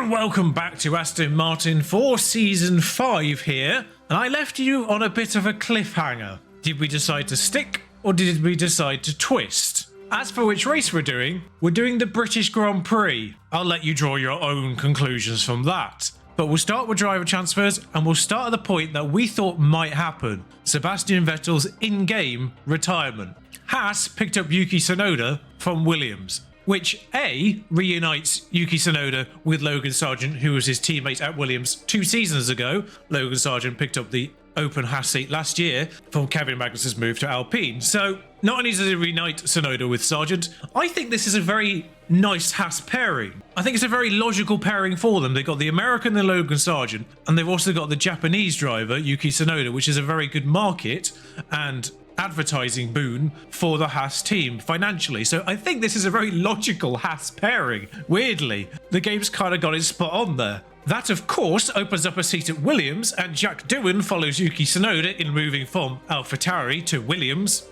and welcome back to Aston Martin for Season 5 here. And I left you on a bit of a cliffhanger. Did we decide to stick or did we decide to twist? As for which race we're doing the British Grand Prix. I'll let you draw your own conclusions from that. But we'll start with driver transfers and we'll start at the point that we thought might happen. Sebastian Vettel's in-game retirement. Haas picked up Yuki Tsunoda from Williams, which A, reunites Yuki Tsunoda with Logan Sargent, who was his teammate at Williams 2 seasons ago. Logan Sargent picked up the open Haas seat last year from Kevin Magnussen's move to Alpine. So not only does it reunite Tsunoda with Sargent, I think this is a very nice Haas pairing. I think it's a very logical pairing for them. They've got the American, the Logan Sargent, and they've also got the Japanese driver, Yuki Tsunoda, which is a very good market and advertising boon for the Haas team financially. So I think this is a very logical Haas pairing. Weirdly, the game's kind of got it spot on there. That, of course, opens up a seat at Williams, and Jack Doohan follows Yuki Tsunoda in moving from AlphaTauri to Williams.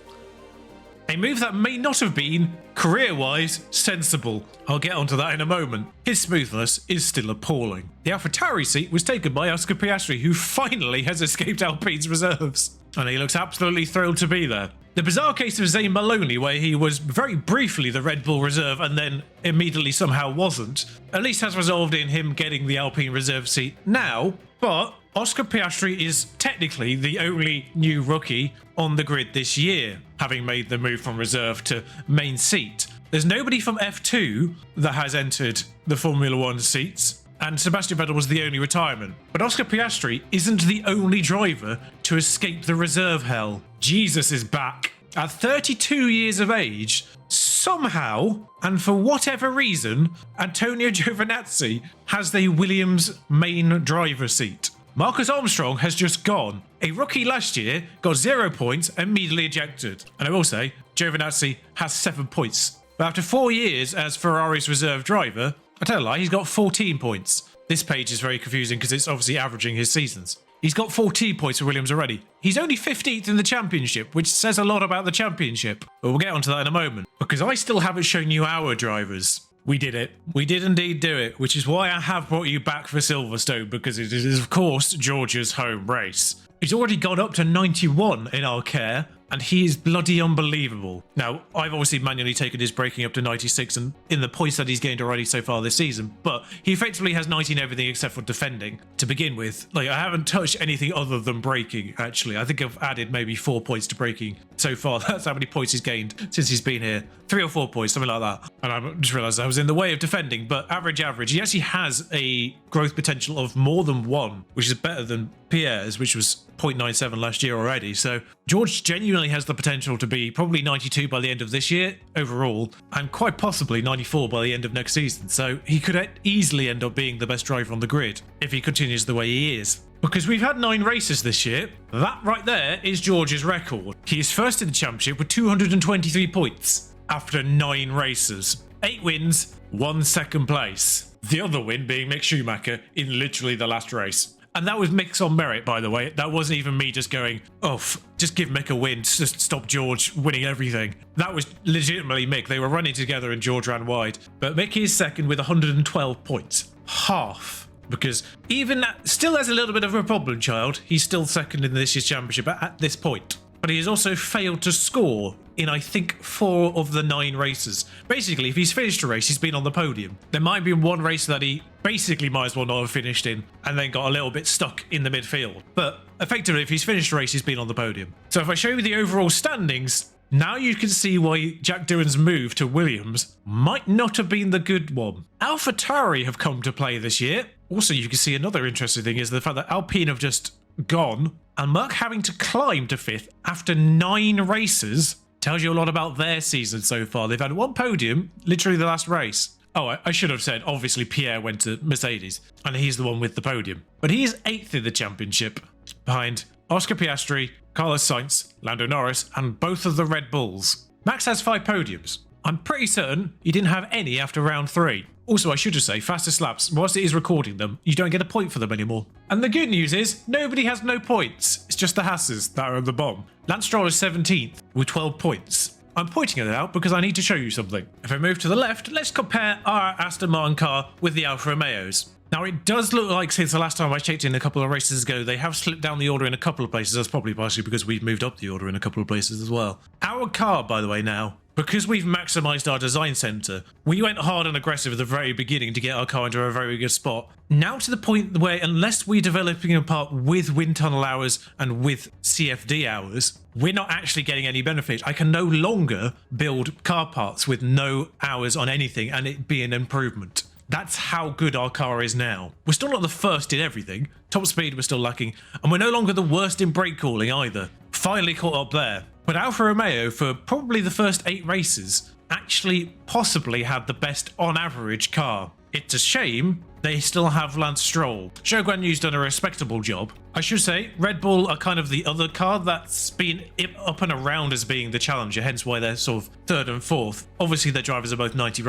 A move that may not have been, career-wise, sensible. I'll get onto that in a moment. His smoothness is still appalling. The AlphaTauri seat was taken by Oscar Piastri, who finally has escaped Alpine's reserves. And he looks absolutely thrilled to be there. The bizarre case of Zayn Maloney, where he was very briefly the Red Bull reserve and then immediately somehow wasn't, at least has resolved in him getting the Alpine reserve seat now. But Oscar Piastri is technically the only new rookie on the grid this year, having made the move from reserve to main seat. There's nobody from F2 that has entered the Formula 1 seats, and Sebastian Vettel was the only retirement. But Oscar Piastri isn't the only driver to escape the reserve hell. Jesus is back. At 32 years of age, somehow, and for whatever reason, Antonio Giovinazzi has the Williams main driver seat. Marcus Armstrong has just gone. A rookie last year got 0 points and immediately ejected. And I will say, Giovinazzi has 7 points. But after 4 years as Ferrari's reserve driver, I tell a lie, he's got 14 points. This page is very confusing because it's obviously averaging his seasons. He's got 14 points for Williams already. He's only 15th in the championship, which says a lot about the championship. But we'll get onto that in a moment, because I still haven't shown you our drivers. We did it. We did indeed do it, which is why I have brought you back for Silverstone, because it is, of course, George's home race. He's already gone up to 91 in our care, and he is bloody unbelievable. Now, I've obviously manually taken his braking up to 96 and in the points that he's gained already so far this season, but he effectively has 90 in everything except for defending to begin with. Like, I haven't touched anything other than braking, actually. I think I've added maybe 4 points to braking so far. That's how many points he's gained since he's been here. 3 or 4 points, something like that. And I just realised I was in the way of defending, but average. He actually has a growth potential of more than 1, which is better than Pierre's, which was 0.97 last year already. So George genuinely has the potential to be probably 92 by the end of this year overall, and quite possibly 94 by the end of next season. So he could easily end up being the best driver on the grid if he continues the way he is. Because we've had 9 races this year. That right there is George's record. He is first in the championship with 223 points after 9 races. 8 wins, 1 second place. The other win being Mick Schumacher in literally the last race. And that was Mick's on merit, by the way. That wasn't even me just going, oh, just give Mick a win, just stop George winning everything. That was legitimately Mick. They were running together and George ran wide. But Mick is second with 112 points. Half. Because even that still has a little bit of a problem child. He's still second in this year's championship at this point. But he has also failed to score in, I think, 4 of the 9 races. Basically, if he's finished a race, he's been on the podium. There might have been 1 race that he basically might as well not have finished in and then got a little bit stuck in the midfield. But effectively, if he's finished a race, he's been on the podium. So if I show you the overall standings, now you can see why Jack Doohan's move to Williams might not have been the good one. AlphaTauri have come to play this year. Also, you can see another interesting thing is the fact that Alpine have just gone, and Merc having to climb to 5th after 9 races tells you a lot about their season so far. They've had 1 podium, literally the last race. Oh, I should have said, obviously Pierre went to Mercedes, and he's the one with the podium. But he is 8th in the championship, behind Oscar Piastri, Carlos Sainz, Lando Norris, and both of the Red Bulls. Max has 5 podiums. I'm pretty certain he didn't have any after round 3. Also, I should just say, fastest laps, whilst it is recording them, you don't get a point for them anymore. And the good news is, nobody has no points. It's just the Hasses that are at the bottom. Lance Stroll is 17th with 12 points. I'm pointing it out because I need to show you something. If I move to the left, let's compare our Aston Martin car with the Alfa Romeos. Now, it does look like since the last time I checked in a couple of races ago, they have slipped down the order in a couple of places. That's probably partially because we've moved up the order in a couple of places as well. Our car, by the way, now, because we've maximised our design centre, we went hard and aggressive at the very beginning to get our car into a very good spot. Now to the point where unless we're developing a part with wind tunnel hours and with CFD hours, we're not actually getting any benefit. I can no longer build car parts with no hours on anything and it be an improvement. That's how good our car is now. We're still not the first in everything. Top speed we're still lacking, and we're no longer the worst in brake cooling either. Finally caught up there. But Alfa Romeo, for probably the first 8 races, actually possibly had the best on average car. It's a shame they still have Lance Stroll. Zhou Guanyu's done a respectable job. I should say, Red Bull are kind of the other car that's been up and around as being the challenger, hence why they're sort of 3rd and 4th. Obviously, their drivers are both 90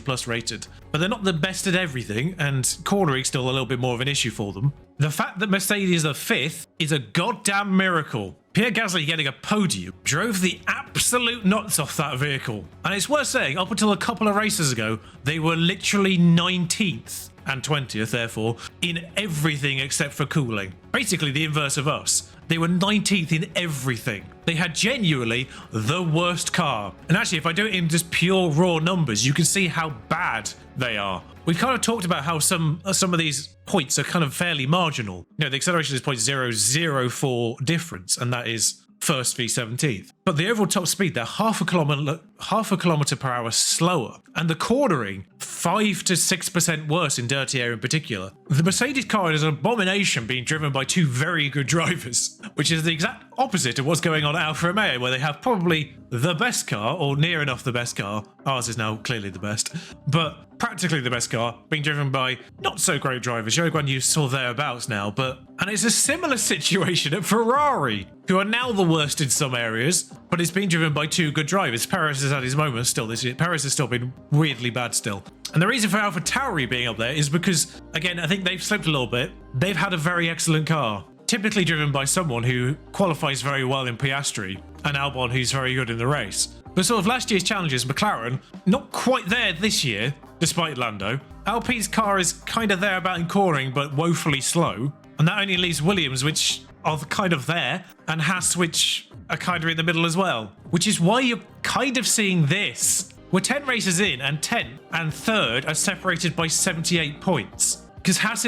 plus rated, but they're not the best at everything, and cornering's still a little bit more of an issue for them. The fact that Mercedes are 5th is a goddamn miracle. Pierre Gasly getting a podium drove the absolute nuts off that vehicle. And it's worth saying, up until a couple of races ago, they were literally 19th and 20th, therefore, in everything except for cooling. Basically the inverse of us. They were 19th in everything. They had genuinely the worst car. And actually, if I do it in just pure raw numbers, you can see how bad they are. We've kind of talked about how some of these points are kind of fairly marginal. You know, the acceleration is 0.004 difference, and that is first v 17th. But the overall top speed, they're half a kilometer per hour slower. And the cornering, 5 to 6% worse in dirty air in particular. The Mercedes car is an abomination being driven by 2 very good drivers, which is the exact opposite of what's going on at Alfa Romeo, where they have probably the best car, or near enough the best car. Ours is now clearly the best, but practically the best car, being driven by not so great drivers. Zhou Guanyu's sort of thereabouts now, and it's a similar situation at Ferrari, who are now the worst in some areas, but it's being driven by 2 good drivers. Perez has had his moments still this year. Perez has still been weirdly bad still. And the reason for AlphaTauri being up there is because, again, I think they've slipped a little bit. They've had a very excellent car, typically driven by someone who qualifies very well in Piastri, and Albon, who's very good in the race. But sort of last year's challenges, McLaren, not quite there this year, despite Lando. Alpine's car is kind of there about in cornering, but woefully slow. And that only leaves Williams, which are kind of there, and Haas, which are kind of in the middle as well. Which is why you're kind of seeing this. We're 10 races in, and 10th and 3rd are separated by 78 points. Because Haas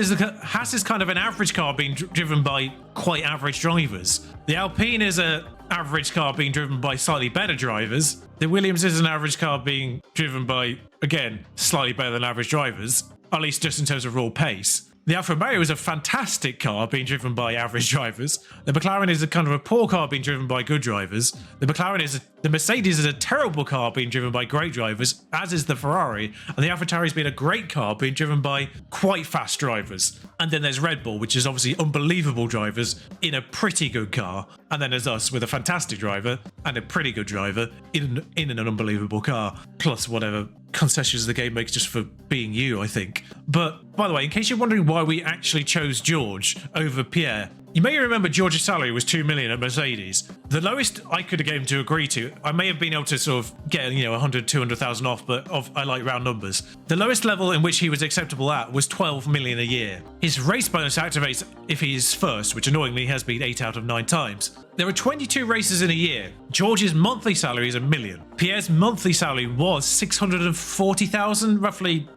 is kind of an average car being driven by quite average drivers. The Alpine is an average car being driven by slightly better drivers. The Williams is an average car being driven by, again, slightly better than average drivers, at least just in terms of raw pace. The Alfa Romeo is a fantastic car being driven by average drivers. The McLaren is a kind of a poor car being driven by good drivers. The Mercedes is a terrible car being driven by great drivers, as is the Ferrari. And the AlphaTauri has been a great car being driven by quite fast drivers. And then there's Red Bull, which is obviously unbelievable drivers in a pretty good car. And then there's us with a fantastic driver and a pretty good driver in an unbelievable car. Plus whatever concessions the game makes just for being you, I think. But by the way, in case you're wondering why we actually chose George over Pierre, you may remember George's salary was 2 million at Mercedes. The lowest I could have given to agree to, I may have been able to sort of get, 100, 200,000 off, but I like round numbers. The lowest level in which he was acceptable at was 12 million a year. His race bonus activates if he is first, which annoyingly has been 8 out of 9 times. There are 22 races in a year. George's monthly salary is $1 million. Pierre's monthly salary was 640,000, roughly,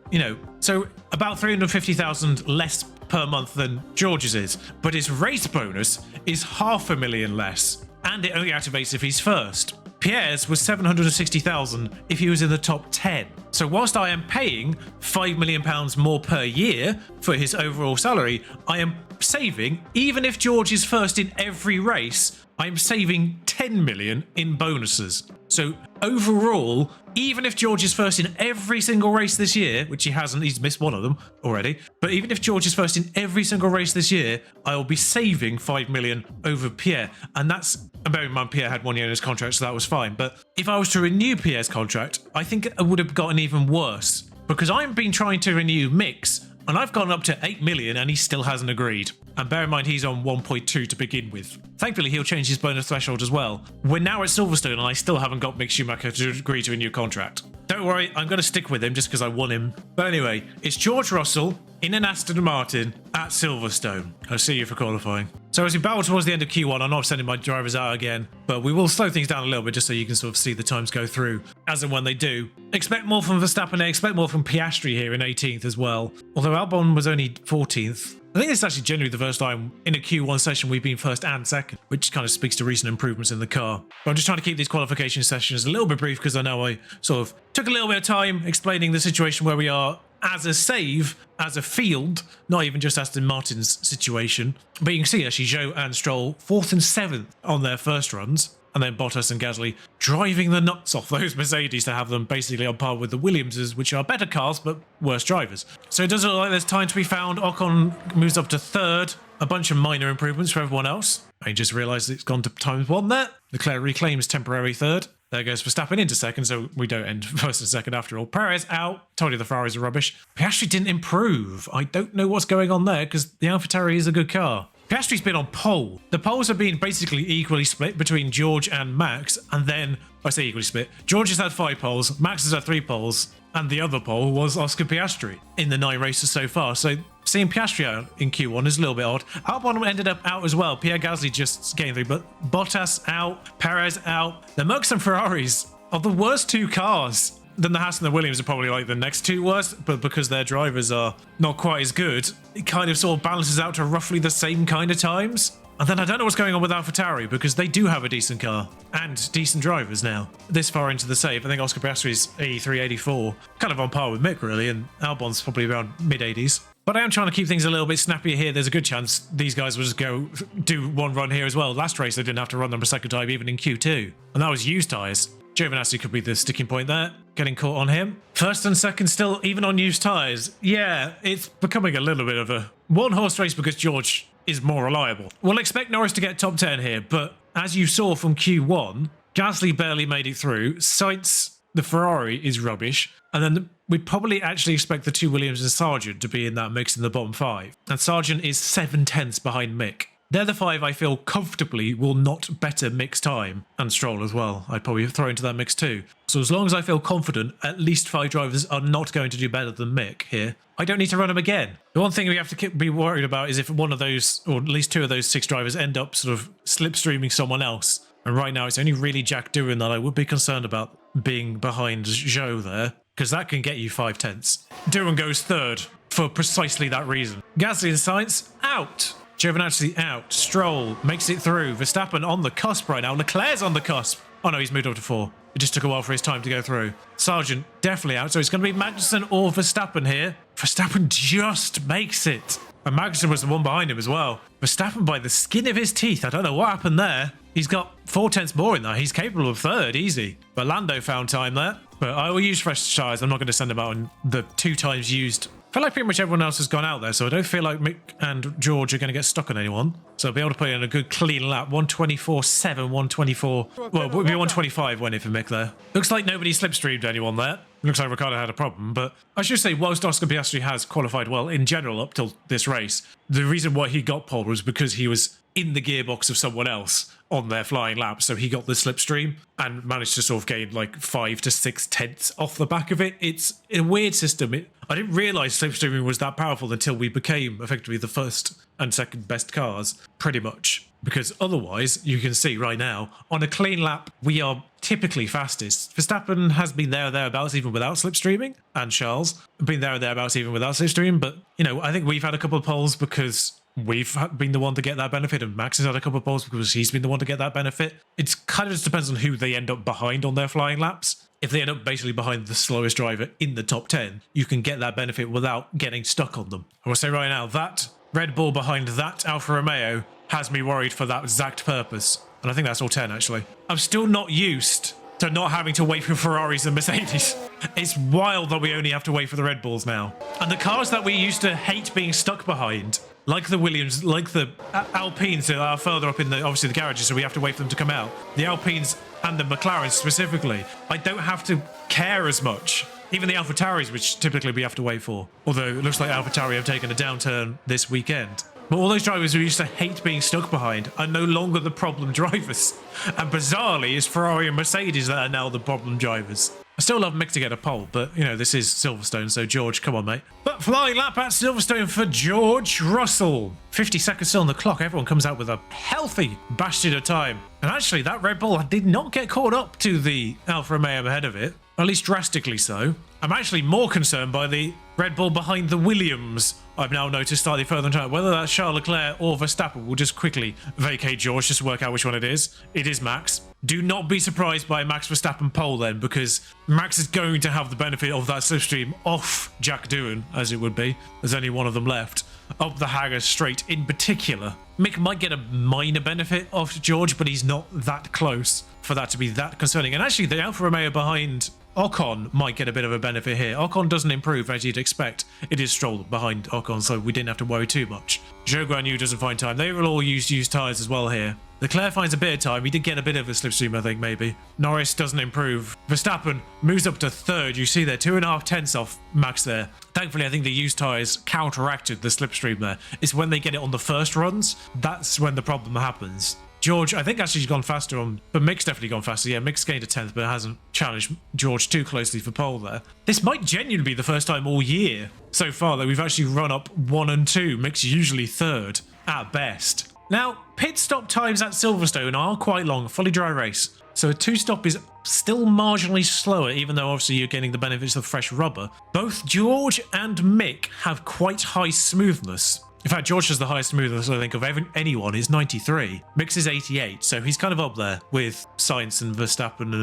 so about 350,000 less per month than George's is, but his race bonus is $500,000 less, and it only activates if he's first. Pierre's was 760,000 if he was in the top 10. So whilst I am paying £5 million more per year for his overall salary, I am saving, even if George is first in every race, I'm saving 10 million in bonuses. So overall, even if George is first in every single race this year, which he hasn't, he's missed one of them already, but even if George is first in every single race this year, I will be saving 5 million over Pierre. And that's, bearing in mind Pierre had 1 year in his contract, so that was fine. But if I was to renew Pierre's contract, I think it would have gotten even worse, because I've been trying to renew Mick's, and I've gone up to 8 million and he still hasn't agreed. And bear in mind, he's on 1.2 to begin with. Thankfully, he'll change his bonus threshold as well. We're now at Silverstone and I still haven't got Mick Schumacher to agree to a new contract. Don't worry, I'm going to stick with him just because I want him. But anyway, it's George Russell, in an Aston Martin at Silverstone. I'll see you for qualifying. So as we battle towards the end of Q1, I'm not sending my drivers out again, but we will slow things down a little bit just so you can sort of see the times go through as and when they do. Expect more from Verstappen, expect more from Piastri here in 18th as well. Although Albon was only 14th. I think this is actually generally the first time in a Q1 session we've been first and second, which kind of speaks to recent improvements in the car. But I'm just trying to keep these qualification sessions a little bit brief because I know I sort of took a little bit of time explaining the situation where we are as a save, as a field, not even just Aston Martin's situation. But you can see actually Zhou and Stroll 4th and 7th on their first runs. And then Bottas and Gasly driving the nuts off those Mercedes to have them basically on par with the Williamses, which are better cars but worse drivers. So it does look like there's time to be found. Ocon moves up to 3rd. A bunch of minor improvements for everyone else. I just realised it's gone to ×1 there. Leclerc reclaims temporary 3rd. There goes Verstappen into 2nd, so we don't end 1st and 2nd after all. Perez out. Told you the Ferraris are rubbish. Piastri didn't improve. I don't know what's going on there because the AlphaTauri is a good car. Piastri's been on pole. The poles have been basically equally split between George and Max, and then, I say equally split, George has had 5 poles, Max has had 3 poles, and the other pole was Oscar Piastri in the 9 races so far. So seeing Piastri out in Q1 is a little bit odd. Albon ended up out as well. Pierre Gasly just getting through, but Bottas out, Perez out. The Mercs and Ferraris are the worst 2 cars. Then the Haas and the Williams are probably like the next 2 worst, but because their drivers are not quite as good, it kind of sort of balances out to roughly the same kind of times. And then I don't know what's going on with AlphaTauri because they do have a decent car and decent drivers now. This far into the save, I think Oscar Piastri's 83, 84, kind of on par with Mick really, and Albon's probably around mid-80s. But I am trying to keep things a little bit snappier here. There's a good chance these guys will just go do one run here as well. Last race they didn't have to run them a second time even in Q2, and that was used tyres. Giovinazzi could be the sticking point there, getting caught on him. 1st and 2nd still, even on used tyres. Yeah, it's becoming a little bit of a one-horse race because George is more reliable. We'll expect Norris to get top 10 here, but as you saw from Q1, Gasly barely made it through. Sainz, the Ferrari, is rubbish. And then we'd probably actually expect the 2 Williams and Sargent to be in that mix in the bottom 5. And Sargent is 7/10 behind Mick. They're the 5 I feel comfortably will not better mix time. And Stroll as well. I'd probably throw into that mix too. So as long as I feel confident, at least 5 drivers are not going to do better than Mick here. I don't need to run them again. The one thing we have to be worried about is if one of those, or at least 2 of those 6 drivers end up sort of slipstreaming someone else. And right now it's only really Jack Doohan that I would be concerned about being behind Zhou there, because that can get you 5/10. Doohan goes 3rd for precisely that reason. Gasly and Sainz out. Giovinazzi out. Stroll makes it through. Verstappen on the cusp right now. Leclerc's on the cusp. Oh no, he's moved up to 4. It just took a while for his time to go through. Sargent definitely out, so it's going to be Magnussen or Verstappen here. Verstappen just makes it. And Magnussen was the one behind him as well. Verstappen by the skin of his teeth. I don't know what happened there. He's got 4/10 more in there. He's capable of 3rd, easy. But Lando found time there. But I will use fresh tyres. I'm not going to send them out on the 2 times used. I feel like pretty much everyone else has gone out there, so I don't feel like Mick and George are going to get stuck on anyone. So I'll be able to put in a good clean lap. 124.7, 124. Well, it would be 125 went in for Mick there. Looks like nobody slipstreamed anyone there. Looks like Ricciardo had a problem, but I should say, whilst Oscar Piastri has qualified well in general up till this race, the reason why he got pole was because he was in the gearbox of someone else on their flying lap, so he got the slipstream and managed to sort of gain like 5 to 6/10 off the back of it. It's a weird system. I didn't realise slipstreaming was that powerful until we became effectively the 1st and 2nd best cars, pretty much. Because otherwise, you can see right now, on a clean lap, we are typically fastest. Verstappen has been there or thereabouts even without slipstreaming, and Charles have been there or thereabouts even without slipstreaming, but, you know, I think we've had a couple of poles because we've been the one to get that benefit, and Max has had a couple of poles because he's been the one to get that benefit. It's kind of just depends on who they end up behind on their flying laps. If they end up basically behind the slowest driver in the top 10, you can get that benefit without getting stuck on them. I will say right now, that Red Bull behind that Alfa Romeo has me worried for that exact purpose. And I think that's all 10, actually. I'm still not used to not having to wait for Ferraris and Mercedes. It's wild that we only have to wait for the Red Bulls now. And the cars that we used to hate being stuck behind, like the Williams, like the Alpines that are further up in the, obviously the garages, so we have to wait for them to come out. The Alpines and the McLarens specifically, I don't have to care as much. Even the AlphaTauris, which typically we have to wait for. Although it looks like AlphaTauri have taken a downturn this weekend. But all those drivers who used to hate being stuck behind are no longer the problem drivers. And bizarrely, it's Ferrari and Mercedes that are now the problem drivers. I still love Mick to get a pole, but, you know, this is Silverstone, so George, come on, mate. But flying lap at Silverstone for George Russell. 50 seconds still on the clock. Everyone comes out with a healthy bastion of time. And actually, that Red Bull did not get caught up to the Alfa Romeo ahead of it, at least drastically so. I'm actually more concerned by the Red Bull behind the Williams. I've now noticed slightly further in time. Whether that's Charles Leclerc or Verstappen, we'll just quickly vacate George just to work out which one it is. It is Max. Do not be surprised by Max Verstappen pole then, because Max is going to have the benefit of that slipstream off Jack Doohan, as it would be. There's only one of them left. Up the Hanger straight in particular. Mick might get a minor benefit off George, but he's not that close for that to be that concerning. And actually, the Alfa Romeo behind Ocon might get a bit of a benefit here. Ocon doesn't improve as you'd expect. It is Stroll behind Ocon, so we didn't have to worry too much. Zhou Guanyu doesn't find time. They will all use used tyres as well here. Leclerc finds a bit of time. He did get a bit of a slipstream, I think, maybe. Norris doesn't improve. Verstappen moves up to third. You see there, 2.5 tenths off Max there. Thankfully, I think the used tyres counteracted the slipstream there. It's when they get it on the first runs, that's when the problem happens. George, I think actually he's gone faster on, but Mick's definitely gone faster. Yeah, Mick's gained a 10th, but hasn't challenged George too closely for pole there. This might genuinely be the first time all year so far that we've actually run up 1 and 2. Mick's usually third at best. Now, pit stop times at Silverstone are quite long, fully dry race. So a 2-stop is still marginally slower, even though obviously you're getting the benefits of fresh rubber. Both George and Mick have quite high smoothness. In fact, George has the highest smoothness, I think, of anyone. He's 93. Mick's is 88, so he's kind of up there with Sainz and Verstappen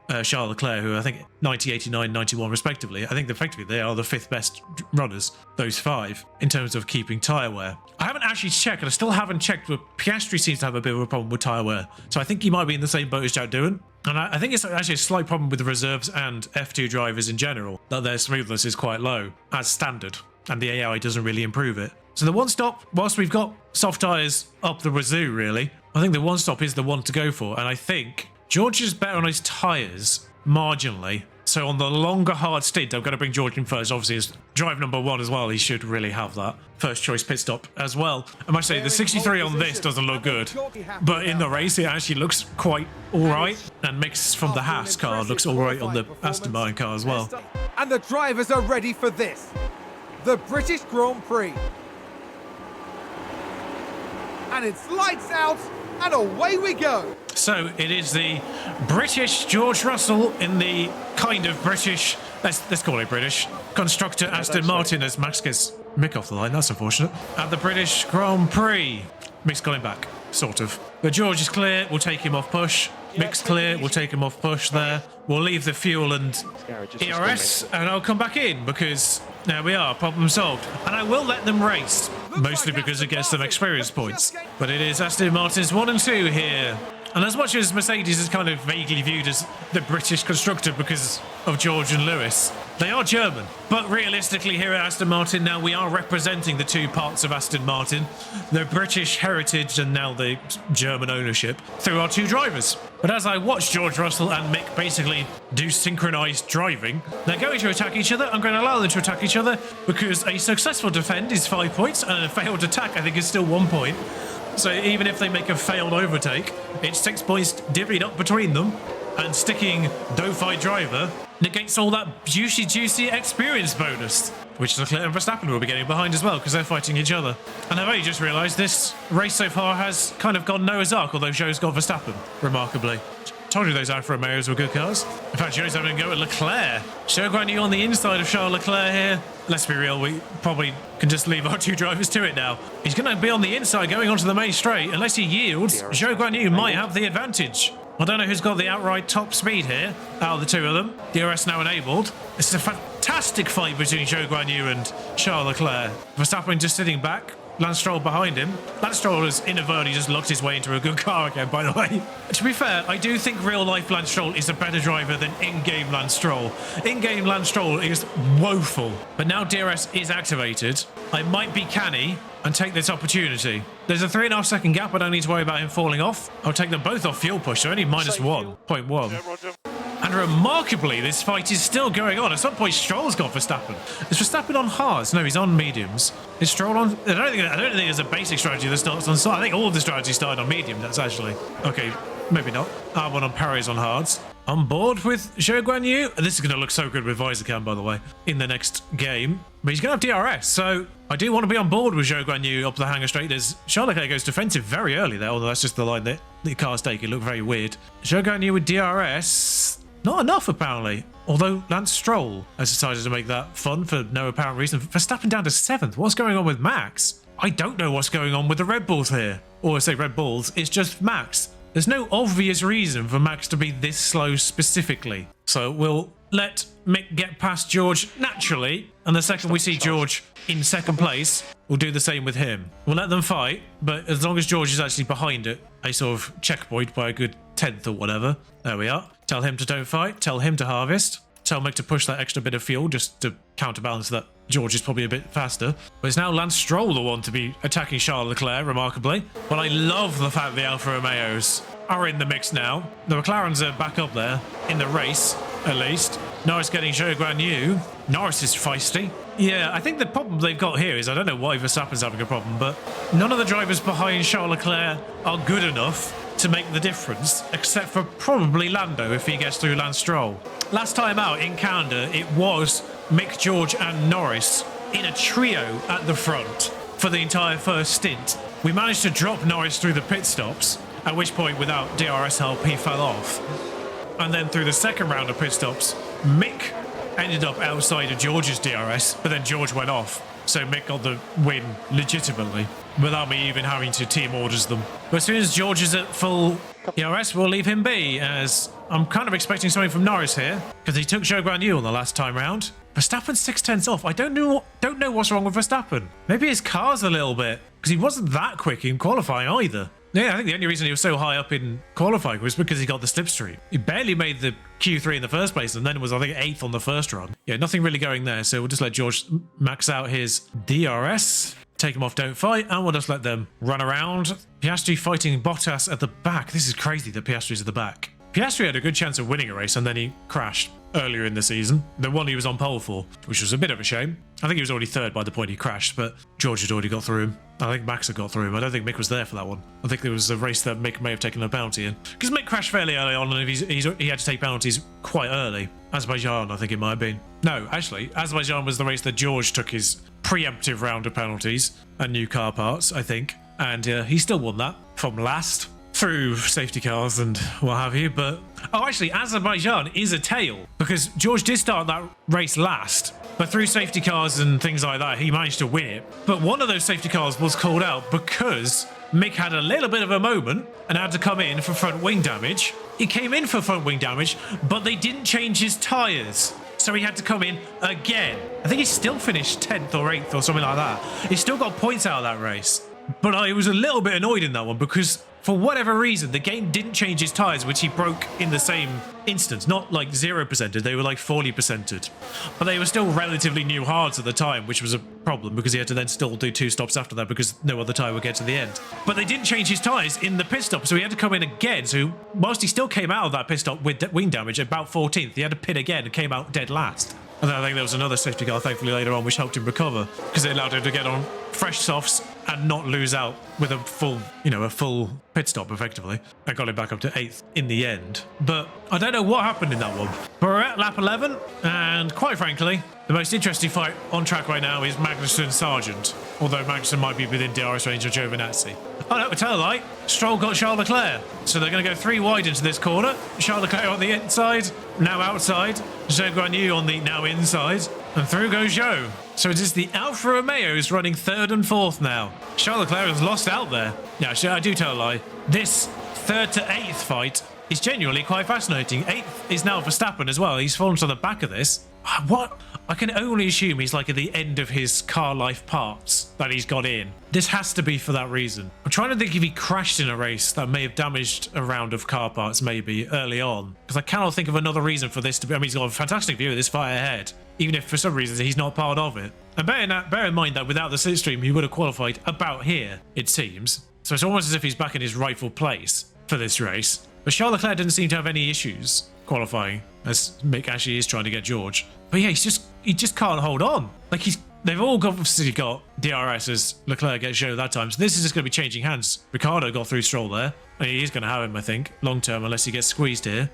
and Charles Leclerc, who I think 90, 89, 91 respectively. I think effectively they are the 5th best runners, those 5, in terms of keeping tyre wear. I haven't actually checked, and I still haven't checked, but Piastri seems to have a bit of a problem with tyre wear. So I think he might be in the same boat as Jack Doohan. And I think it's actually a slight problem with the reserves and F2 drivers in general, that their smoothness is quite low, as standard, and the AI doesn't really improve it. So the 1-stop, whilst we've got soft tyres up the wazoo, really, I think the 1-stop is the one to go for. And I think George is better on his tyres, marginally. So on the longer hard stint, I'm going to bring George in first. Obviously, as drive number 1 as well, he should really have that first choice pit stop as well. I must say, the 63 on this doesn't look good. But in the race, it actually looks quite all right. And Mick's from the Haas car looks all right on the Aston Martin car as well. And the drivers are ready for this. The British Grand Prix. And it's lights out, and away we go. So it is the British George Russell in the kind of British, let's call it British, constructor Aston Martin as Max gets Mick off the line. That's unfortunate. At the British Grand Prix. Mick's got him back, sort of. But George is clear. We'll take him off push. Mick's clear. We'll take him off push there. We'll leave the fuel and ERS, and I'll come back in because there we are, problem solved. And I will let them race, mostly because it gets them experience points. But it is Aston Martin's 1 and 2 here. And as much as Mercedes is kind of vaguely viewed as the British constructor because of George and Lewis, they are German. But realistically here at Aston Martin now, we are representing the 2 parts of Aston Martin, the British heritage and now the German ownership, through our 2 drivers. But as I watch George Russell and Mick basically do synchronised driving, they're going to attack each other. I'm going to allow them to attack each other because a successful defend is 5 points and a failed attack I think is still 1 point. So even if they make a failed overtake, it's 6 points divvied up between them, and sticking Dauphin driver negates all that juicy experience bonus, which Leclerc and Verstappen will be getting behind as well because they're fighting each other. And I've only just realised this race so far has kind of gone Noah's Ark, although Zhou's got Verstappen, remarkably. Told you those Alfa Romeos were good cars. In fact, Zhou's having a go at Leclerc. Zhou Guanyu on the inside of Charles Leclerc here. Let's be real, we probably can just leave our 2 drivers to it now. He's going to be on the inside going onto the main straight. Unless he yields, Zhou Guanyu might have the advantage. I don't know who's got the outright top speed here out of the 2 of them. DRS now enabled. This is a fantastic fight between Zhou Guanyu and Charles Leclerc. Verstappen just sitting back. Lance Stroll behind him. Lance Stroll has inadvertently just locked his way into a good car again, by the way. To be fair, I do think real-life Lance Stroll is a better driver than in-game Lance Stroll. In-game Lance Stroll is woeful. But now DRS is activated. I might be canny and take this opportunity. There's a 3.5 second gap. I don't need to worry about him falling off. I'll take them both off fuel push, so only minus 1.1. And remarkably, this fight is still going on. At some point, Stroll's got Verstappen. Is Verstappen on hards? No, he's on mediums. Is Stroll on? I don't think there's a basic strategy that starts on side. I think all the strategies started on medium. That's actually okay. Maybe not. R1 on Paris on hards. on board with Zhou Guanyu. This is going to look so good with visor cam, by the way, in the next game. But he's going to have DRS, so I do want to be on board with Zhou Guanyu up the hangar straight. As Charles Leclerc goes defensive very early there, although that's just the line that the cars take. It looked very weird. Zhou Guanyu with DRS, not enough apparently. Although Lance Stroll has decided to make that fun for no apparent reason. Verstappen down to 7th. What's going on with Max? I don't know what's going on with the Red Bulls here. Or I say Red Bulls, it's just Max. There's no obvious reason for Max to be this slow specifically. So we'll let Mick get past George naturally. And the second we see George in second place, we'll do the same with him. We'll let them fight, but as long as George is actually behind it, a sort of checkpoint by a good 10th or whatever. There we are. Tell him to don't fight. Tell him to harvest. Tell Mick to push that extra bit of fuel just to counterbalance that George is probably a bit faster. But it's now Lance Stroll the one to be attacking Charles Leclerc, remarkably. But I love the fact the Alfa Romeos are in the mix now. The McLarens are back up there, in the race, at least. Norris getting Zhou Guanyu. Norris is feisty. Yeah, I think the problem they've got here is, I don't know why Verstappen's having a problem, but none of the drivers behind Charles Leclerc are good enough to make the difference, except for probably Lando if he gets through Lance Stroll. Last time out in Canada, it was Mick, George and Norris in a trio at the front for the entire first stint. We managed to drop Norris through the pit stops, at which point without DRS help he fell off. And then through the second round of pit stops, Mick ended up outside of George's DRS, but then George went off. So Mick got the win legitimately without me even having to team orders them. But as soon as George is at full DRS, we'll leave him be, as I'm kind of expecting something from Norris here because he took Zhou Guanyu on the last time round. Verstappen's 6/10 off. I don't know what's wrong with Verstappen. Maybe his car's a little bit, because he wasn't that quick in qualifying either. Yeah, I think the only reason he was so high up in qualifying was because he got the slipstream. He barely made the Q3 in the first place, and then was, I think, 8th on the first run. Yeah, nothing really going there, so we'll just let George max out his DRS, take him off don't fight, and we'll just let them run around. Piastri fighting Bottas at the back. This is crazy that Piastri's at the back. Piastri had a good chance of winning a race, and then he crashed earlier in the season. The one he was on pole for, which was a bit of a shame. I think he was already third by the point he crashed, but George had already got through him. I think Max had got through him. I don't think Mick was there for that one. I think there was a race that Mick may have taken a penalty in. Because Mick crashed fairly early on, and he had to take penalties quite early. Azerbaijan, I think it might have been. No, actually, Azerbaijan was the race that George took his preemptive round of penalties and new car parts, I think. And he still won that from last, through safety cars and what have you. But oh, actually, Azerbaijan is a tail, because George did start that race last, but through safety cars and things like that, he managed to win it. But one of those safety cars was called out because Mick had a little bit of a moment and had to come in for front wing damage. He came in for front wing damage, but they didn't change his tyres, so he had to come in again. I think he still finished 10th or 8th or something like that. He still got points out of that race. But I was a little bit annoyed in that one because for whatever reason, the game didn't change his tyres, which he broke in the same instance. Not like 0%ed, they were like 40%ed. But they were still relatively new hards at the time, which was a problem because he had to then still do 2 stops after that because no other tyre would get to the end. But they didn't change his tyres in the pit stop, so he had to come in again. So whilst he still came out of that pit stop with wing damage about 14th, he had to pit again and came out dead last. And then I think there was another safety car, thankfully, later on, which helped him recover because it allowed him to get on fresh softs and not lose out with a full pit stop, effectively. And got him back up to 8th in the end. But I don't know what happened in that one. But we're at lap 11, and quite frankly, the most interesting fight on track right now is Magnussen Sargent, although Magnussen might be within DRS range of Giovinazzi. Oh no, tell a lie. Stroll got Charles Leclerc. So they're going to go 3 wide into this corner. Charles Leclerc on the inside, now outside. Zhou Guanyu on the now inside. And through goes Zhou. So it is the Alfa Romeos running 3rd and 4th now. Charles Leclerc has lost out there. Yeah, I do tell a lie. This 3rd to 8th fight is genuinely quite fascinating. 8th is now Verstappen as well. He's fallen to the back of this. What? I can only assume he's like at the end of his car life parts that he's got in. This has to be for that reason. I'm trying to think if he crashed in a race that may have damaged a round of car parts maybe early on. Because I cannot think of another reason for this to be. I mean, he's got a fantastic view of this fight ahead, even if for some reason he's not part of it. And bear in mind that without the slipstream, he would have qualified about here, it seems. So it's almost as if he's back in his rightful place for this race. But Charles Leclerc didn't seem to have any issues qualifying, as Mick actually is trying to get George. But yeah, he just can't hold on. Like they've all obviously got DRS as Leclerc gets Zhou that time. So this is just going to be changing hands. Ricciardo got through Stroll there. I mean, he's going to have him, I think, long term, unless he gets squeezed here.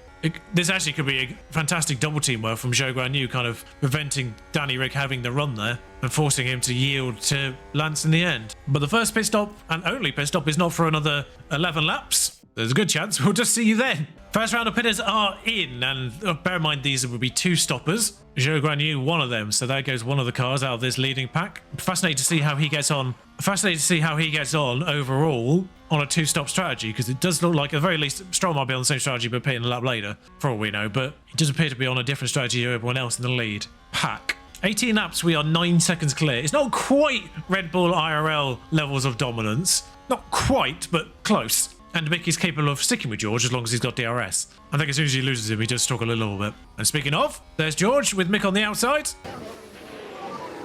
This actually could be a fantastic double team work from Zhou Guanyu, kind of preventing Danny Rick having the run there and forcing him to yield to Lance in the end. But the first pit stop, and only pit stop, is not for another 11 laps. There's a good chance we'll just see you then. First round of pitters are in, and bear in mind these will be 2 stoppers. Zhou Guanyu, one of them, so there goes one of the cars out of this leading pack. Fascinated to see how he gets on. Fascinated to see how he gets on overall on a 2-stop strategy, because it does look like, at the very least, Stroll might be on the same strategy but pitting a lap later, for all we know, but he does appear to be on a different strategy to everyone else in the lead pack. 18 laps, we are 9 seconds clear. It's not quite Red Bull IRL levels of dominance. Not quite, but close. And Mick is capable of sticking with George as long as he's got DRS. I think as soon as he loses him, he does struggle a little bit. And speaking of, there's George with Mick on the outside.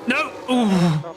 No! Ooh.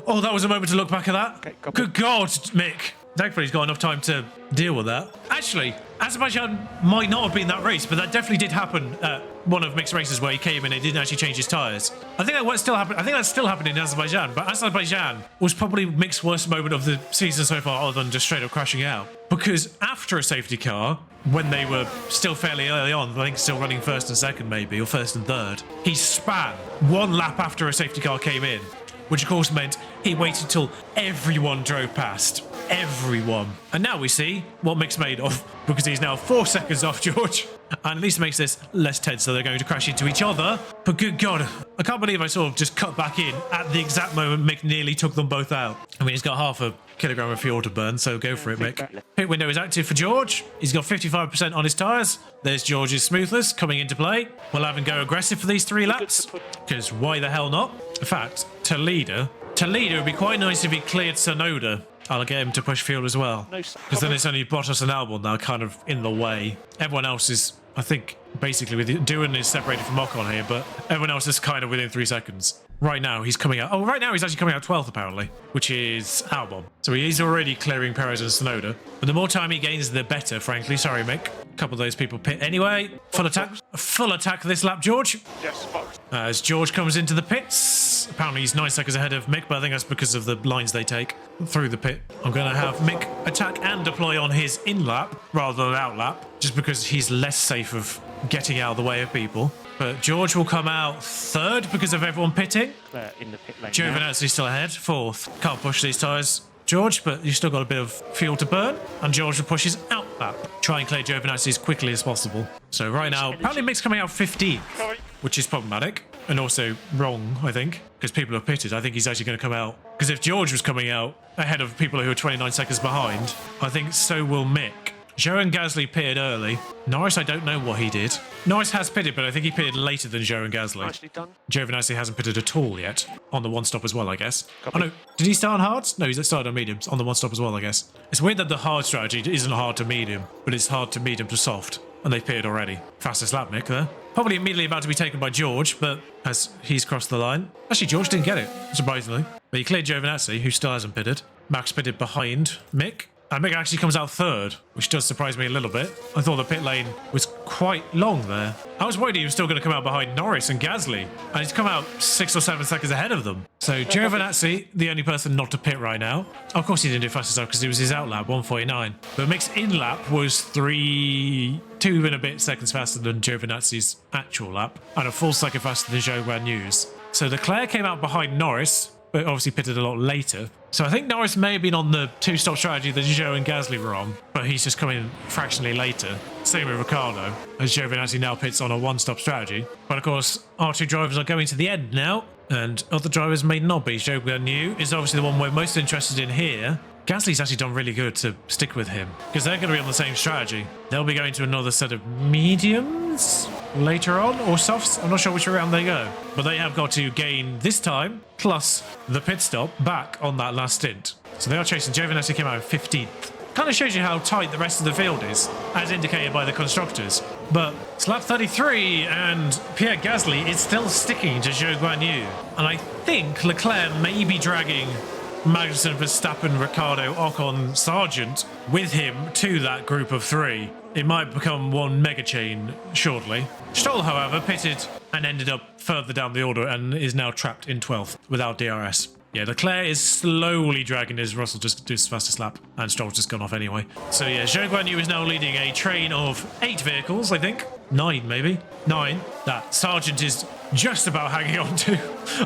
Oh, that was a moment to look back at that. Okay, good God, Mick. Thankfully, he's got enough time to deal with that. Actually, Azerbaijan might not have been that race, but that definitely did happen at one of Mick's races where he came in and didn't actually change his tyres. I think that's still happening in Azerbaijan, but Azerbaijan was probably Mick's worst moment of the season so far, other than just straight up crashing out. Because after a safety car, when they were still fairly early on, I think still running first and second maybe, or first and third, he span 1 lap after a safety car came in, which of course meant he waited till everyone drove past. Everyone. And now we see what Mick's made of, because he's now 4 seconds off George. And at least makes this less tense, so they're going to crash into each other. But good God, I can't believe I sort of just cut back in at the exact moment Mick nearly took them both out. I mean, he's got half a kilogram of fuel to burn, so go for it, Mick. Pit window is active for George. He's got 55% on his tyres. There's George's smoothness coming into play. We'll have him go aggressive for these 3 laps, because why the hell not? In fact, Toledo would be quite nice if he cleared Sonoda. I'll get him to push field as well, because then it's only Bottas and Albon now kind of in the way. Everyone else is, I think, basically with Doohan is separated from Ocon here, but everyone else is kind of within 3 seconds. Right now he's coming out. Oh, right now he's actually coming out 12th apparently, which is Albon. So he's already clearing Perez and Sonoda. But the more time he gains, the better, frankly. Sorry, Mick. A couple of those people pit anyway. Full attack this lap, George. Yes, Fox. As George comes into the pits. Apparently he's 9 seconds ahead of Mick, but I think that's because of the lines they take through the pit. I'm going to have Mick attack and deploy on his in-lap rather than out-lap, just because he's less safe of getting out of the way of people. But George will come out 3rd because of everyone pitting. In the pit lane. Giovinazzi's still ahead, 4th. Can't push these tyres, George, but you've still got a bit of fuel to burn. And George will push his out lap. Try and clear Giovinazzi as quickly as possible. So right now, apparently Mick's coming out 15th, which is problematic. And also wrong, I think, because people have pitted. I think he's actually going to come out. Because if George was coming out ahead of people who are 29 seconds behind, I think so will Mick. Zhou and Gasly pitted early. Norris, I don't know what he did. Norris has pitted, but I think he pitted later than Zhou and Gasly. Nicely done. Giovinazzi hasn't pitted at all yet. On the 1-stop as well, I guess. Oh no, did he start on hards? No, he's started on mediums. On the 1-stop as well, I guess. It's weird that the hard strategy isn't hard to medium, but it's hard to medium to soft. And they've pitted already. Fastest lap, Mick, there. Probably immediately about to be taken by George, but as he's crossed the line. Actually, George didn't get it, surprisingly. But he cleared Giovinazzi, who still hasn't pitted. Max pitted behind Mick. And Mick actually comes out 3rd, which does surprise me a little bit. I thought the pit lane was quite long there. I was worried he was still going to come out behind Norris and Gasly, and he's come out 6 or 7 seconds ahead of them. So Giovinazzi, the only person not to pit right now. Of course he didn't do fastest lap because it was his out lap, 1:49. But Mick's in lap was 2 and a bit seconds faster than Giovinazzi's actual lap, and a full second faster than Zhou Guanyu's. So Leclerc came out behind Norris, but obviously pitted a lot later. So I think Norris may have been on the 2-stop strategy that Zhou and Gasly were on, but he's just coming fractionally later. Same with Ricciardo, as Giovinazzi now pits on a 1-stop strategy. But of course, our 2 drivers are going to the end now, and other drivers may not be. Zhou Guanyu is obviously the one we're most interested in here. Gasly's actually done really good to stick with him, because they're going to be on the same strategy. They'll be going to another set of mediums later on, or softs. I'm not sure which round they go, but they have got to gain this time, plus the pit stop, back on that last stint. So they are chasing. Giovinazzi came out in 15th. Kind of shows you how tight the rest of the field is, as indicated by the constructors. But it's lap 33, and Pierre Gasly is still sticking to Zhou Guanyu. And I think Leclerc may be dragging Magnussen, Verstappen, Ricciardo, Ocon, Sargent with him to that group of 3. It might become one mega chain shortly. Stroll, however, pitted and ended up further down the order and is now trapped in 12th without DRS. Yeah, Leclerc is slowly dragging as Russell just does fastest lap, and Stroll's just gone off anyway. So yeah, Zhou Guanyu is now leading a train of 8 vehicles, I think. 9, maybe. 9. That Sargent is just about hanging on to.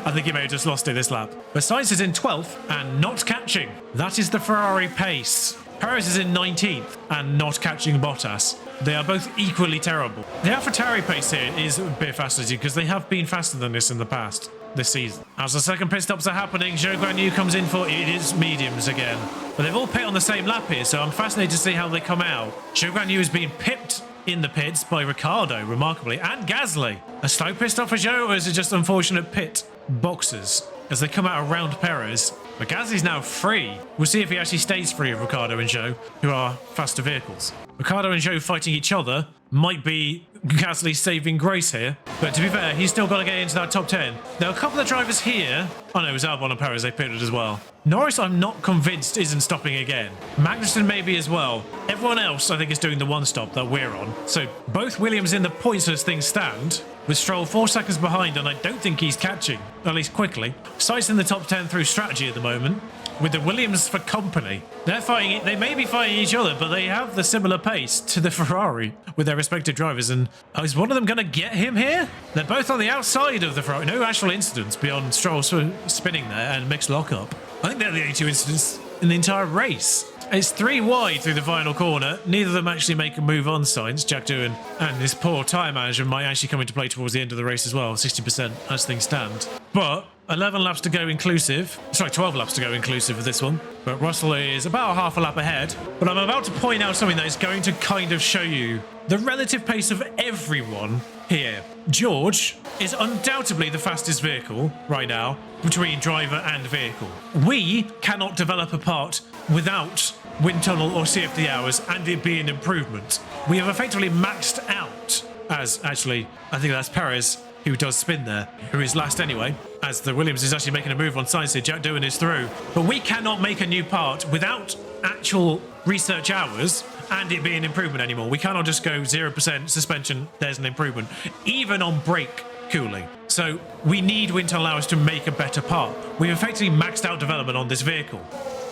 I think he may have just lost it this lap. But Sainz is in 12th and not catching. That is the Ferrari pace. Perez is in 19th and not catching Bottas. They are both equally terrible. The AlphaTauri pace here is a bit faster because they have been faster than this in the past. This season. As the second pit stops are happening, Zhou Guanyu comes in for it is mediums again. But they've all pit on the same lap here, so I'm fascinated to see how they come out. Zhou Guanyu is being pipped in the pits by Ricciardo, remarkably, and Gasly. A slow pit stop for Zhou, or is it just unfortunate pit boxes as they come out around Perez? But Gasly's now free. We'll see if he actually stays free of Ricciardo and Zhou, who are faster vehicles. Ricciardo and Zhou fighting each other might be Gasly's saving grace here. But to be fair, he's still got to get into that top 10. There are a couple of drivers here. Oh no, it was Albon and Perez, they pitted as well. Norris, I'm not convinced, isn't stopping again. Magnussen maybe as well. Everyone else, I think, is doing the one stop that we're on. So both Williams in the points as things stand, with Stroll 4 seconds behind, and I don't think he's catching, at least quickly. Sainz in the top 10 through strategy at the moment, with the Williams for company. They're fighting, they may be fighting each other, but they have the similar pace to the Ferrari with their respective drivers. And is one of them going to get him here? They're both on the outside of the Ferrari. No actual incidents beyond Stroll spinning there and mixed lockup. I think they're the only 2 incidents in the entire race. It's 3 wide through the final corner. Neither of them actually make a move on Sainz. Jack Doohan and this poor tyre management might actually come into play towards the end of the race as well. 60% as things stand. But 11 laps to go inclusive. Sorry, 12 laps to go inclusive of this one. But Russell is about half a lap ahead. But I'm about to point out something that is going to kind of show you the relative pace of everyone here. George is undoubtedly the fastest vehicle right now between driver and vehicle. We cannot develop a part without wind tunnel or CFD hours and it be an improvement. We have effectively maxed out, as actually, I think that's Perez who does spin there, who is last anyway, as the Williams is actually making a move on Sainz here. Jack Doohan is through. But we cannot make a new part without actual research hours and it being an improvement anymore. We cannot just go 0% suspension, there's an improvement, even on brake cooling. So we need wind tunnel hours to make a better part. We've effectively maxed out development on this vehicle.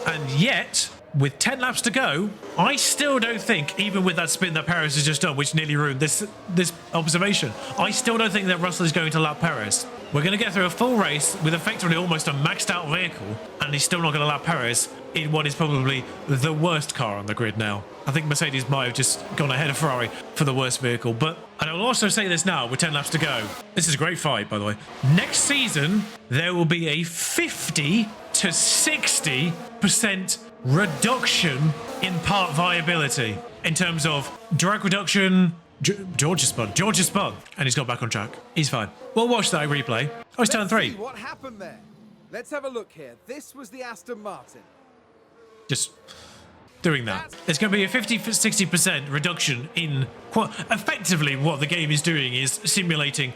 And yet, with 10 laps to go, I still don't think, even with that spin that Perez has just done, which nearly ruined this observation, I still don't think that Russell is going to lap Perez. We're going to get through a full race with effectively almost a maxed out vehicle, and he's still not going to lap Perez in what is probably the worst car on the grid now. I think Mercedes might have just gone ahead of Ferrari for the worst vehicle. But I will also say this now with 10 laps to go. This is a great fight, by the way. Next season, there will be a 50 to 60% reduction in part viability in terms of drag reduction. George is spun, and he's got back on track. He's fine. We'll watch that replay. Oh, it's turn 3. What happened there? Let's have a look here. This was the Aston Martin. Just doing that. There's going to be a 50-60% reduction in effectively what the game is doing is simulating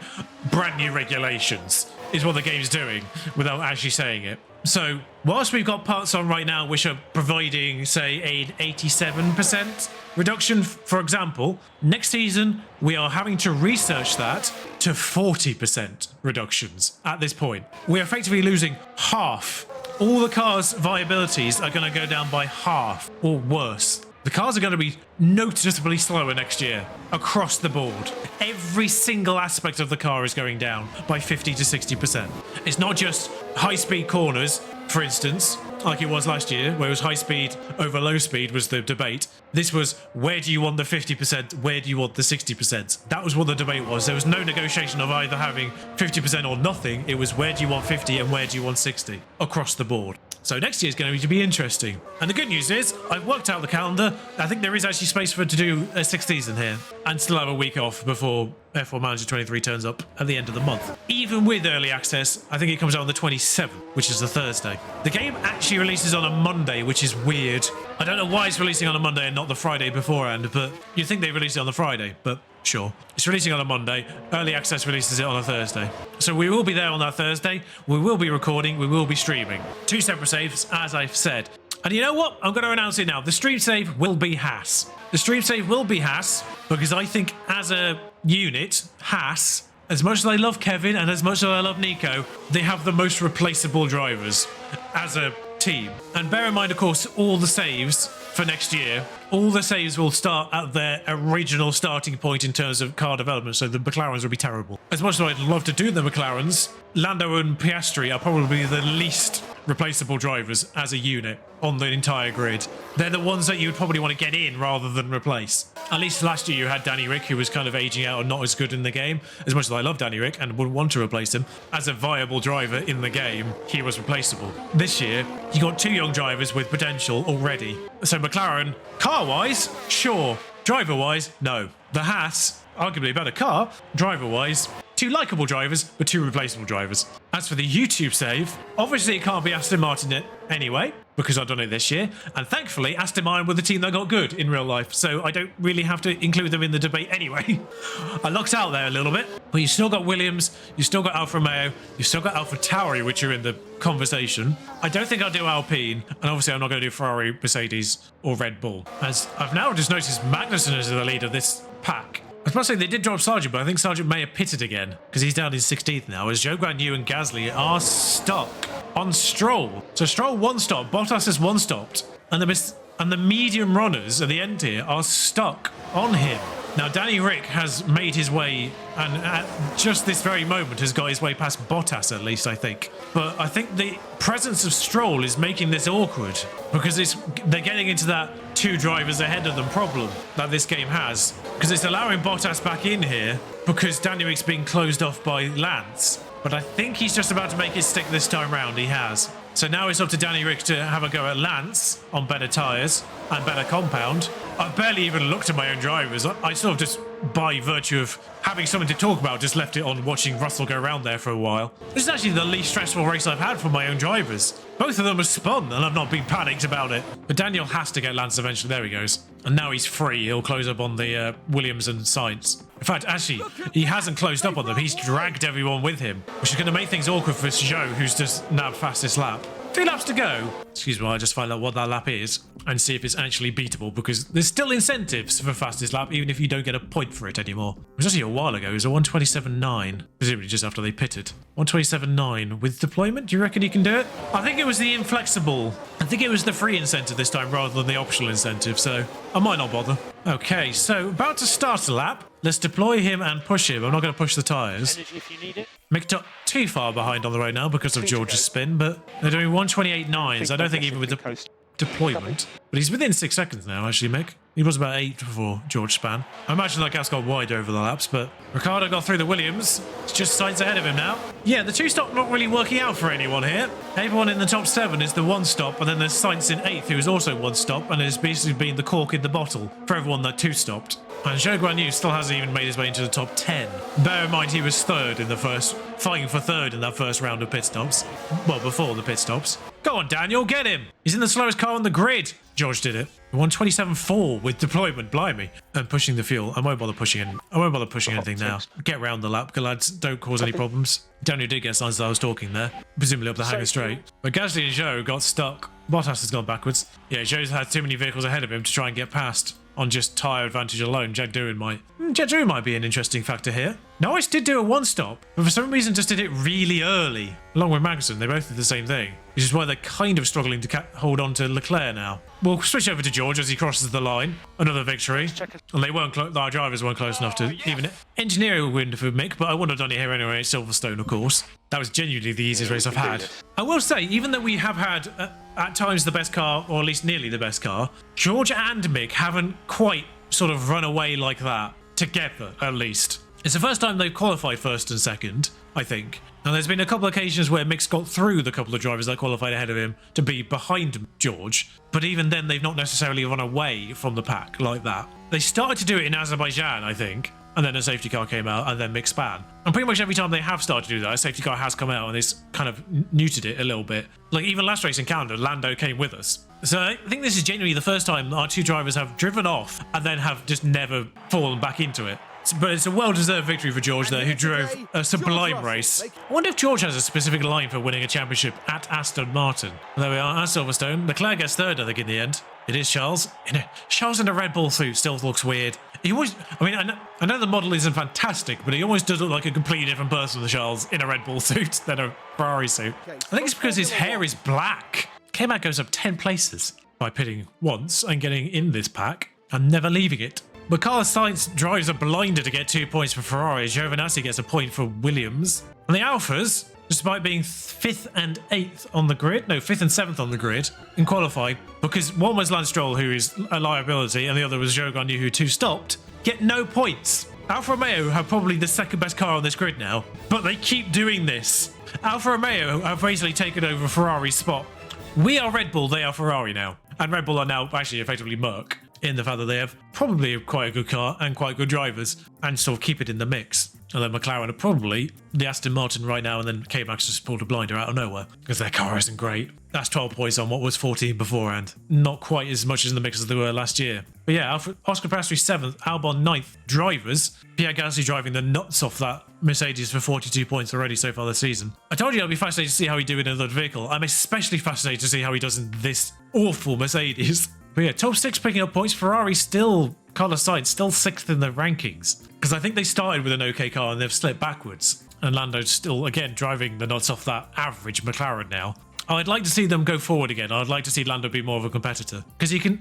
brand new regulations is what the game's doing without actually saying it. So whilst we've got parts on right now which are providing, say, an 87% reduction, for example, next season we are having to research that to 40% reductions at this point. We're effectively losing half. All the cars' viabilities are going to go down by half or worse. The cars are going to be noticeably slower next year across the board. Every single aspect of the car is going down by 50 to 60%. It's not just high-speed corners, for instance, like it was last year, where it was high speed over low speed was the debate. This was, where do you want the 50%, where do you want the 60%? That was what the debate was. There was no negotiation of either having 50% or nothing. It was, where do you want 50 and where do you want 60 across the board. So next year is going to be interesting. And the good news is, I've worked out the calendar. I think there is actually space for it to do a 6th season here and still have a week off before F1 Manager 23 turns up at the end of the month. Even with early access, I think it comes out on the 27th, which is the Thursday. The game actually releases on a Monday, which is weird. I don't know why it's releasing on a Monday and not the Friday beforehand, but you'd think they released it on the Friday, but sure. It's releasing on a Monday. Early access releases it on a Thursday. So we will be there on that Thursday. We will be recording. We will be streaming. 2 separate saves, as I've said. And you know what? I'm going to announce it now. The stream save will be Haas. The stream save will be Haas because I think as a unit, Haas as much as I love Kevin and as much as I love Nico, they have the most replaceable drivers as a team. And bear in mind, of course, all the saves for next year, all the saves will start at their original starting point in terms of car development, so the McLarens will be terrible. As much as I'd love to do the McLarens, Lando and Piastri are probably the least replaceable drivers as a unit on the entire grid. They're the ones that you would probably want to get in rather than replace. At least last year you had Danny Rick, who was kind of aging out and not as good in the game. As much as I love Danny Rick and wouldn't want to replace him, as a viable driver in the game, he was replaceable. This year, you got two young drivers with potential already. So McLaren, car-wise, sure. Driver-wise, no. The Haas, arguably a better car. Driver-wise, two likeable drivers, but two replaceable drivers. As for the YouTube save, obviously it can't be Aston Martin anyway, because I've done it this year. And thankfully, Aston Martin were the team that got good in real life, so I don't really have to include them in the debate anyway. I lucked out there a little bit, but you still got Williams, you still got Alfa Romeo, you still got AlphaTauri, which are in the conversation. I don't think I'll do Alpine, and obviously I'm not going to do Ferrari, Mercedes, or Red Bull. As I've now just noticed Magnussen is the lead of this pack. I was about to say they did drop Sargent, but I think Sargent may have pitted again because he's down in 16th now, as Zhou Guanyu and Gasly are stuck on Stroll. So Stroll one stop, Bottas is one stopped, and the medium runners at the end here are stuck on him. Now Danny Rick has made his way, and at just this very moment has got his way past Bottas at least, I think. But I think the presence of Stroll is making this awkward because they're getting into that two drivers ahead of them problem that this game has, because it's allowing Bottas back in here because Danny Rick's being closed off by Lance. But I think he's just about to make it stick this time round. He has. So now it's up to Danny Rick to have a go at Lance on better tyres and better compound. I've barely even looked at my own drivers. I sort of just, by virtue of having something to talk about, just left it on watching Russell go around there for a while. This is actually the least stressful race I've had for my own drivers. Both of them are spun and I've not been panicked about it. But Daniel has to get Lance eventually. There he goes. And now he's free. He'll close up on the Williams and Sainz. In fact, actually, he hasn't closed up on them. He's dragged everyone with him, which is going to make things awkward for Zhou, who's just nabbed fastest lap. 2 laps to go. Excuse me, I'll just find out what that lap is and see if it's actually beatable, because there's still incentives for fastest lap, even if you don't get a point for it anymore. It was actually a while ago. It was a 1:27.9, presumably just after they pitted. 1:27.9 with deployment. Do you reckon you can do it? I think it was the inflexible. I think it was the free incentive this time rather than the optional incentive, so I might not bother. Okay, so about to start a lap. Let's deploy him and push him. I'm not going to push the tyres. If you need it. Mick not too far behind on the road now because of George's spin, but they're doing 1:28.9s. I don't think even with the deployment. But he's within 6 seconds now, actually, Mick. He was about 8 before George span. I imagine that gap's got wider over the laps, but Ricciardo got through the Williams. It's just Sainz ahead of him now. Yeah, the 2-stop not really working out for anyone here. Everyone in the top 7 is the 1-stop, and then there's Sainz in 8th, who is also 1-stop, and has basically been the cork in the bottle for everyone that 2-stopped. And Zhou Guanyu still hasn't even made his way into the top 10. Bear in mind he was fighting for third in that first round of pit stops. Well, before the pit stops. Go on, Daniel, get him! He's in the slowest car on the grid. George did it. 1:27.4 with deployment, blimey. And pushing the fuel. I won't bother pushing anything now. Get round the lap, lads. Don't cause any problems. Daniel did get signs that I was talking there. Presumably up the hangar straight. But Gasly and Zhou got stuck. Bottas has gone backwards. Yeah, Zhou's had too many vehicles ahead of him to try and get past on just tyre advantage alone. Jeddah might be an interesting factor here. Norris did do a 1-stop, but for some reason just did it really early. Along with Magnussen, they both did the same thing, which is why they're kind of struggling to hold on to Leclerc now. We'll switch over to George as he crosses the line. Another victory. And our drivers weren't close enough to even engineer a win for Mick, but I wouldn't have done it here anyway at Silverstone, of course. That was genuinely the easiest race I've had. I will say, even though we have had at times the best car, or at least nearly the best car, George and Mick haven't quite sort of run away like that together, at least. It's the first time they've qualified first and second, I think. And there's been a couple of occasions where Mick's got through the couple of drivers that qualified ahead of him to be behind George. But even then, they've not necessarily run away from the pack like that. They started to do it in Azerbaijan, I think. And then a safety car came out, and then Mick span. And pretty much every time they have started to do that, a safety car has come out and it's kind of neutered it a little bit. Like even last race in Canada, Lando came with us. So I think this is genuinely the first time our two drivers have driven off and then have just never fallen back into it. But it's a well-deserved victory for George there, who drove a sublime race. I wonder if George has a specific line for winning a championship at Aston Martin. There we are at Silverstone. Leclerc gets third, I think, in the end. It is Charles. Charles in a Red Bull suit still looks weird. He always, I mean, I know the model isn't fantastic, but he always does look like a completely different person, Charles, in a Red Bull suit than a Ferrari suit. I think it's because his hair is black. K-Mac goes up 10 places by pitting once and getting in this pack and never leaving it. But Carlos Sainz drives a blinder to get 2 points for Ferrari. Giovinazzi gets a point for Williams. And the Alphas, despite being 5th and 8th on the grid, no, 5th and 7th on the grid in qualifying, because one was Lance Stroll, who is a liability, and the other was Zhou Guanyu, who 2 stopped, get no points. Alfa Romeo have probably the second best car on this grid now, but they keep doing this. Alfa Romeo have basically taken over Ferrari's spot. We are Red Bull, they are Ferrari now. And Red Bull are now actually effectively Merc, in the fact that they have probably quite a good car and quite good drivers and sort of keep it in the mix. And then McLaren are probably the Aston Martin right now, and then K-Max just pulled a blinder out of nowhere because their car isn't great. That's 12 points on what was 14 beforehand. Not quite as much as in the mix as they were last year. But yeah, Oscar Piastri 7th, Albon 9th. Drivers, Pierre Gasly driving the nuts off that Mercedes for 42 points already so far this season. I told you I'd be fascinated to see how he do in another vehicle. I'm especially fascinated to see how he does in this awful Mercedes. But yeah, top 6 picking up points. Ferrari still, Carlos Sainz, still 6th in the rankings. Because I think they started with an okay car and they've slipped backwards. And Lando's still, again, driving the nuts off that average McLaren now. I'd like to see them go forward again. I'd like to see Lando be more of a competitor. Because he can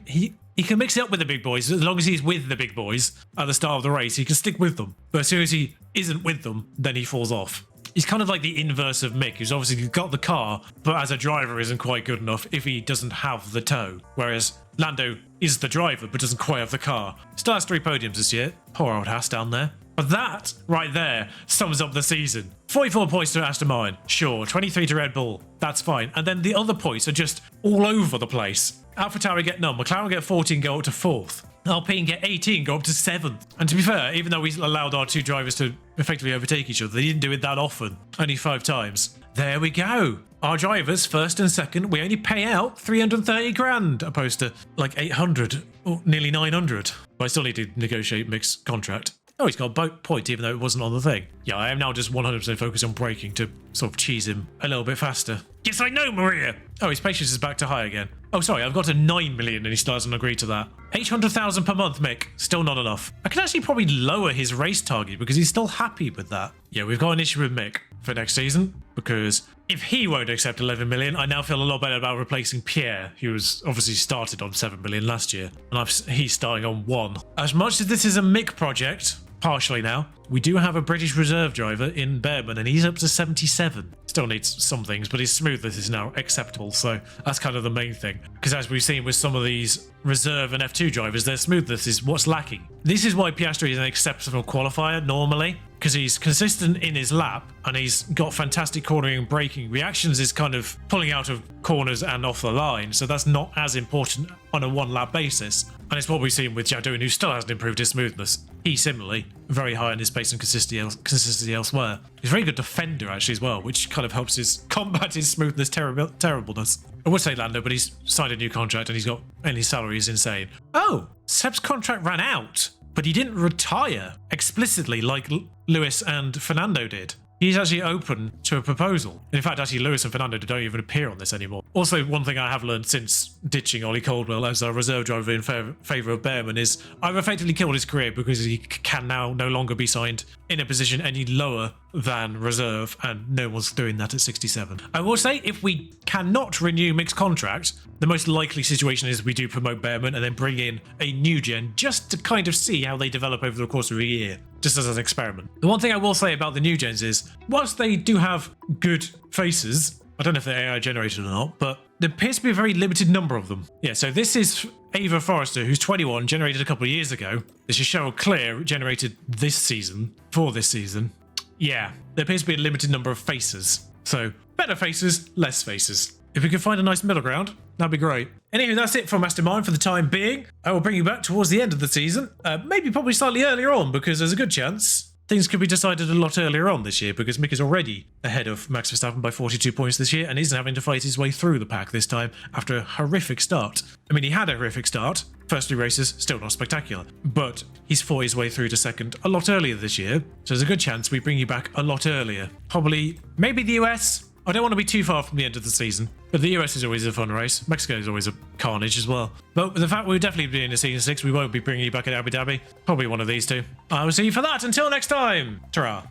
mix it up with the big boys. As long as he's with the big boys at the start of the race, he can stick with them. But as soon as he isn't with them, then he falls off. He's kind of like the inverse of Mick, who's obviously got the car, but as a driver isn't quite good enough if he doesn't have the tow. Whereas Lando is the driver, but doesn't quite have the car. Still has 3 podiums this year. Poor old Haas down there. But that, right there, sums up the season. 44 points to Aston Martin, sure. 23 to Red Bull, that's fine. And then the other points are just all over the place. AlphaTauri get none. McLaren get 14, go up to 4th. Alpine get 18, go up to 7th. And to be fair, even though we allowed our 2 drivers to effectively overtake each other, they didn't do it that often. Only 5 times. There we go. Our drivers, 1st and 2nd, we only pay out 330 grand, opposed to like 800 or nearly 900. But I still need to negotiate Mick's contract. Oh, he's got a boat point, even though it wasn't on the thing. Yeah, I am now just 100% focused on braking to sort of cheese him a little bit faster. Yes, I know, Maria! Oh, his patience is back to high again. Oh, sorry, I've got to 9 million and he still hasn't agreed to that. 800,000 per month, Mick. Still not enough. I could actually probably lower his race target because he's still happy with that. Yeah, we've got an issue with Mick for next season because if he won't accept 11 million, I now feel a lot better about replacing Pierre, who was obviously started on 7 million last year, and he's starting on 1. As much as this is a Mick project, partially now, we do have a British reserve driver in Behrman, and he's up to 77. Still needs some things, but his smoothness is now acceptable, so that's kind of the main thing. Because as we've seen with some of these reserve and F2 drivers, their smoothness is what's lacking. This is why Piastri is an exceptional qualifier normally, because he's consistent in his lap and he's got fantastic cornering and braking. Reactions is kind of pulling out of corners and off the line, so that's not as important on a 1 lap basis. And it's what we've seen with Jadun, who still hasn't improved his smoothness. He similarly, very high in his pace and consistency elsewhere. He's a very good defender actually as well, which kind of helps his combat his smoothness terribleness. I would say Lando, but he's signed a new contract and his salary is insane. Oh, Seb's contract ran out, but he didn't retire explicitly like Lewis and Fernando did. He's actually open to a proposal. In fact, actually, Lewis and Fernando don't even appear on this anymore. Also, one thing I have learned since ditching Ollie Caldwell as our reserve driver in favour of Behrman is I've effectively killed his career because he can now no longer be signed in a position any lower than reserve, and no one's doing that at 67. I will say, if we cannot renew Mick's contract, the most likely situation is we do promote Behrman and then bring in a new gen just to kind of see how they develop over the course of a year, just as an experiment. The one thing I will say about the new gens is, whilst they do have good faces, I don't know if they're AI generated or not, but there appears to be a very limited number of them. Yeah, so this is Ava Forrester, who's 21, generated a couple of years ago. This is Cheryl Clear, generated this season, for this season. Yeah, there appears to be a limited number of faces. So, better faces, less faces. If we could find a nice middle ground, that'd be great. Anyway, that's it from Aston Martin for the time being. I will bring you back towards the end of the season. Maybe probably slightly earlier on, because there's a good chance things could be decided a lot earlier on this year, because Mick is already ahead of Max Verstappen by 42 points this year, and isn't having to fight his way through the pack this time after a horrific start. I mean, he had a horrific start. First 2 races, still not spectacular. But he's fought his way through to second a lot earlier this year, so there's a good chance we bring you back a lot earlier. Probably, maybe the US. I don't want to be too far from the end of the season. But the US is always a fun race. Mexico is always a carnage as well. But the fact we'll definitely be in a season 6, we won't be bringing you back at Abu Dhabi. Probably one of these two. I will see you for that. Until next time. Ta-ra.